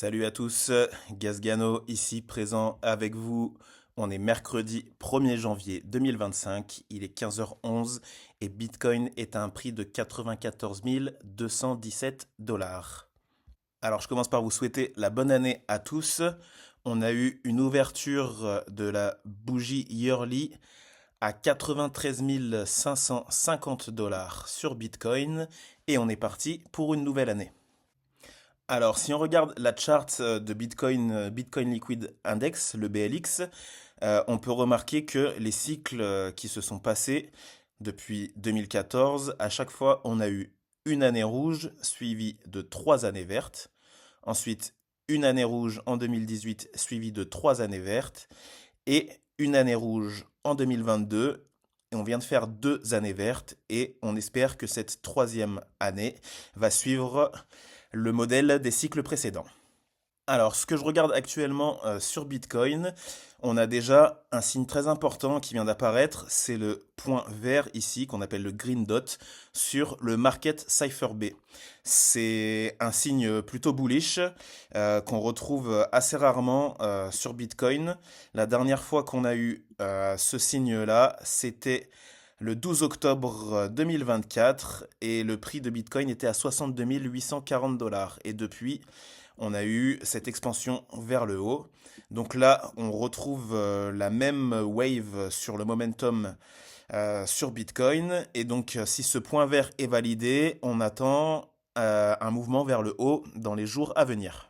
Salut à tous, Gazgano ici présent avec vous. On est mercredi 1er janvier 2025, il est 15h11 et Bitcoin est à un prix de 94 217 dollars. Alors je commence par vous souhaiter la bonne année à tous. On a eu une ouverture de la bougie yearly à 93 550 dollars sur Bitcoin et on est parti pour une nouvelle année. Alors, si on regarde la charte de Bitcoin, Bitcoin Liquid Index, le BLX, on peut remarquer que les cycles qui se sont passés depuis 2014, à chaque fois, on a eu une année rouge suivie de 3 années vertes. Ensuite, une année rouge en 2018 suivie de 3 années vertes. Et une année rouge en 2022. Et on vient de faire 2 années vertes. Et on espère que cette troisième année va suivre le modèle des cycles précédents. Alors, ce que je regarde actuellement sur Bitcoin, on a déjà un signe très important qui vient d'apparaître, c'est le point vert ici qu'on appelle le green dot sur le market Cypher B. C'est un signe plutôt bullish qu'on retrouve assez rarement sur Bitcoin. La dernière fois qu'on a eu ce signe-là, c'était le 12 octobre 2024 et le prix de Bitcoin était à 62 840 dollars. Et depuis, on a eu cette expansion vers le haut. Donc là, on retrouve la même wave sur le momentum sur Bitcoin. Et donc, si ce point vert est validé, on attend un mouvement vers le haut dans les jours à venir.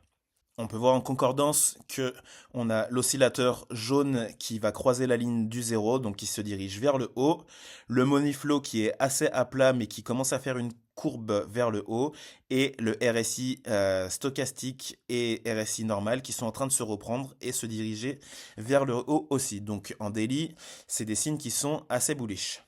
On peut voir en concordance que on a l'oscillateur jaune qui va croiser la ligne du zéro, donc qui se dirige vers le haut. Le money flow qui est assez à plat mais qui commence à faire une courbe vers le haut. Et le RSI stochastique et RSI normal qui sont en train de se reprendre et se diriger vers le haut aussi. Donc en daily, c'est des signes qui sont assez bullish.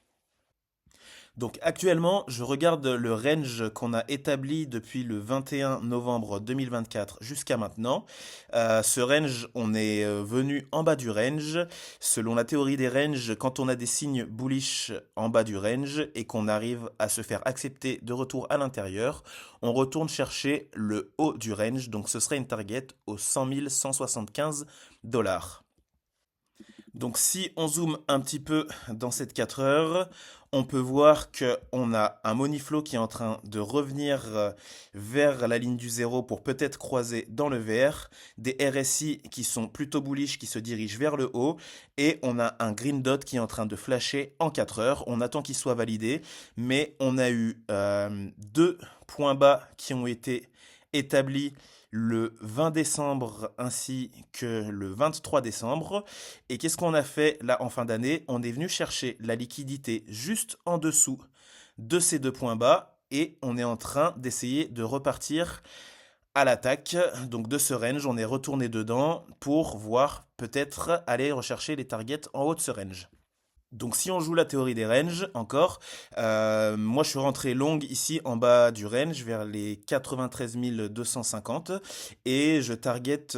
Donc actuellement, je regarde le range qu'on a établi depuis le 21 novembre 2024 jusqu'à maintenant. Ce range, on est venu en bas du range. Selon la théorie des ranges, quand on a des signes bullish en bas du range et qu'on arrive à se faire accepter de retour à l'intérieur, on retourne chercher le haut du range. Donc ce serait une target aux 100 175 dollars. Donc si on zoome un petit peu dans cette 4 heures, on peut voir qu'on a un money flow qui est en train de revenir vers la ligne du zéro pour peut-être croiser dans le vert, des RSI qui sont plutôt bullish qui se dirigent vers le haut, et on a un green dot qui est en train de flasher en 4 heures. On attend qu'il soit validé, mais on a eu deux points bas qui ont été établis le 20 décembre ainsi que le 23 décembre. Et qu'est-ce qu'on a fait là en fin d'année? On est venu chercher la liquidité juste en dessous de ces deux points bas et on est en train d'essayer de repartir à l'attaque. Donc de ce range, on est retourné dedans pour voir peut-être aller rechercher les targets en haut de ce range. Donc si on joue la théorie des ranges encore, moi je suis rentré long ici en bas du range vers les 93 250 et je target,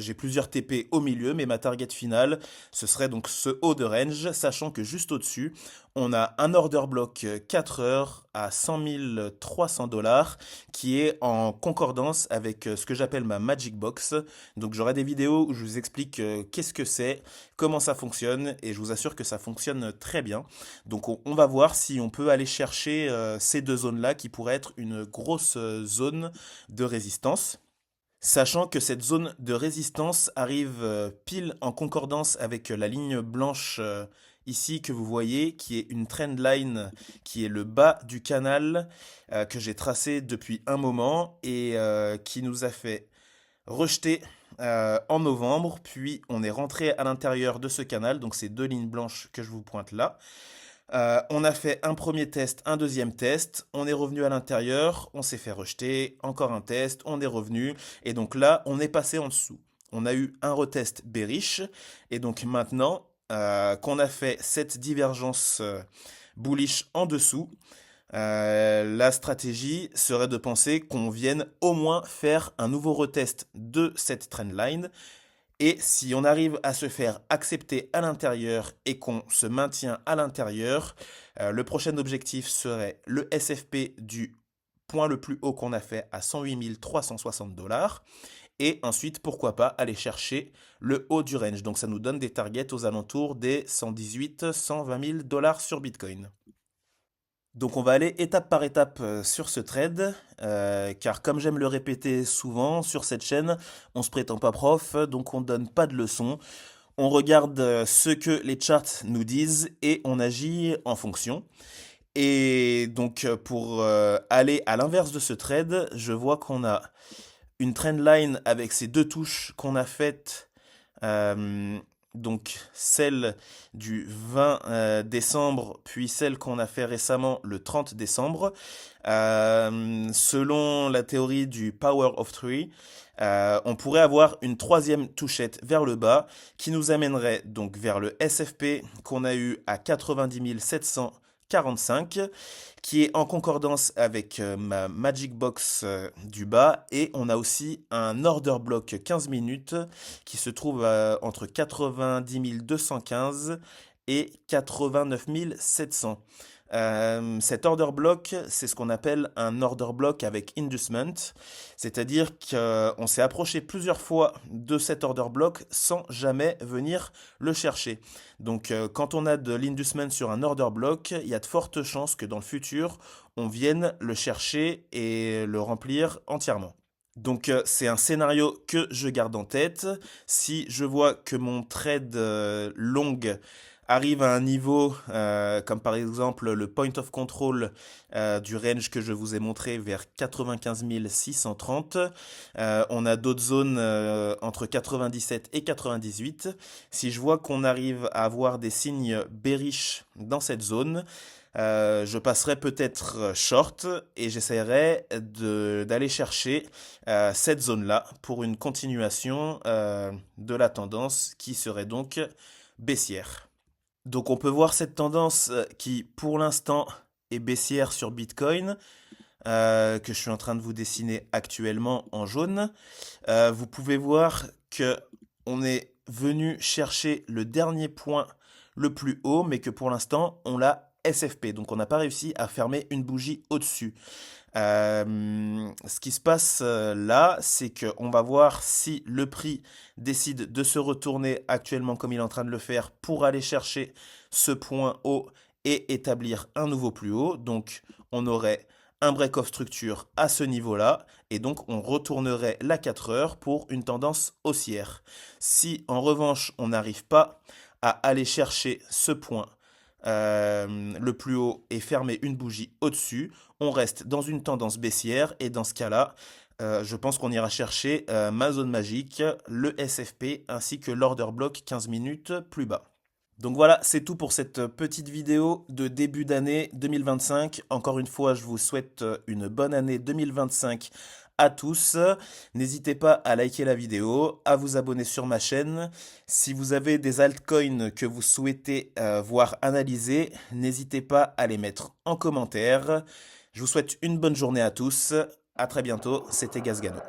j'ai plusieurs TP au milieu, mais ma target finale ce serait donc ce haut de range, sachant que juste au-dessus on a un order block 4 heures à 100 300 dollars qui est en concordance avec ce que j'appelle ma Magic Box. Donc j'aurai des vidéos où je vous explique qu'est-ce que c'est, comment ça fonctionne et je vous assure que ça fonctionne très bien. Donc on va voir si on peut aller chercher ces deux zones-là qui pourraient être une grosse zone de résistance. Sachant que cette zone de résistance arrive pile en concordance avec la ligne blanche ici que vous voyez, qui est une trend line, qui est le bas du canal que j'ai tracé depuis un moment et qui nous a fait rejeter en novembre, puis on est rentré à l'intérieur de ce canal, donc ces deux lignes blanches que je vous pointe là. On a fait un premier test, un deuxième test, on est revenu à l'intérieur, on s'est fait rejeter, encore un test, on est revenu, et donc là, on est passé en dessous. On a eu un retest bearish, et donc maintenant qu'on a fait cette divergence bullish en dessous, la stratégie serait de penser qu'on vienne au moins faire un nouveau retest de cette trendline. Et si on arrive à se faire accepter à l'intérieur et qu'on se maintient à l'intérieur, le prochain objectif serait le SFP du point le plus haut qu'on a fait à 108 360 dollars. et ensuite, pourquoi pas, aller chercher le haut du range. Donc ça nous donne des targets aux alentours des 118 120 000 dollars sur Bitcoin. Donc on va aller étape par étape sur ce trade, car comme j'aime le répéter souvent sur cette chaîne, on se prétend pas prof, donc on donne pas de leçons. On regarde ce que les charts nous disent et on agit en fonction. Et donc pour aller à l'inverse de ce trade, je vois qu'on a une trendline avec ces deux touches qu'on a faites, donc celle du 20 décembre, puis celle qu'on a fait récemment le 30 décembre. Selon la théorie du Power of Three, on pourrait avoir une troisième touchette vers le bas qui nous amènerait donc vers le SFP qu'on a eu à 90 745, qui est en concordance avec ma Magic Box du bas, et on a aussi un order block 15 minutes qui se trouve entre 90 215 et 89 700. Cet order block, c'est ce qu'on appelle un order block avec inducement, c'est-à-dire qu'on s'est approché plusieurs fois de cet order block sans jamais venir le chercher. Donc quand on a de l'inducement sur un order block, il y a de fortes chances que dans le futur, on vienne le chercher et le remplir entièrement. Donc c'est un scénario que je garde en tête. Si je vois que mon trade long arrive à un niveau comme par exemple le point of control du range que je vous ai montré vers 95 630, on a d'autres zones entre 97 et 98. Si je vois qu'on arrive à avoir des signes bearish dans cette zone, je passerai peut-être short et j'essaierai d'aller chercher cette zone-là pour une continuation de la tendance qui serait donc baissière. Donc on peut voir cette tendance qui pour l'instant est baissière sur Bitcoin, que je suis en train de vous dessiner actuellement en jaune. Vous pouvez voir que on est venu chercher le dernier point le plus haut, mais que pour l'instant on l'a SFP, donc on n'a pas réussi à fermer une bougie au-dessus. Ce qui se passe là, c'est qu'on va voir si le prix décide de se retourner actuellement comme il est en train de le faire pour aller chercher ce point haut et établir un nouveau plus haut. Donc on aurait un break-off structure à ce niveau-là et donc on retournerait la 4 heures pour une tendance haussière. Si en revanche on n'arrive pas à aller chercher ce point le plus haut et fermer une bougie au-dessus, on reste dans une tendance baissière et dans ce cas-là, je pense qu'on ira chercher ma zone magique, le SFP ainsi que l'order block 15 minutes plus bas. Donc voilà, c'est tout pour cette petite vidéo de début d'année 2025. Encore une fois, je vous souhaite une bonne année 2025 à tous. N'hésitez pas à liker la vidéo, à vous abonner sur ma chaîne. Si vous avez des altcoins que vous souhaitez voir analyser, n'hésitez pas à les mettre en commentaire. Je vous souhaite une bonne journée à tous. À très bientôt, c'était Gazgano.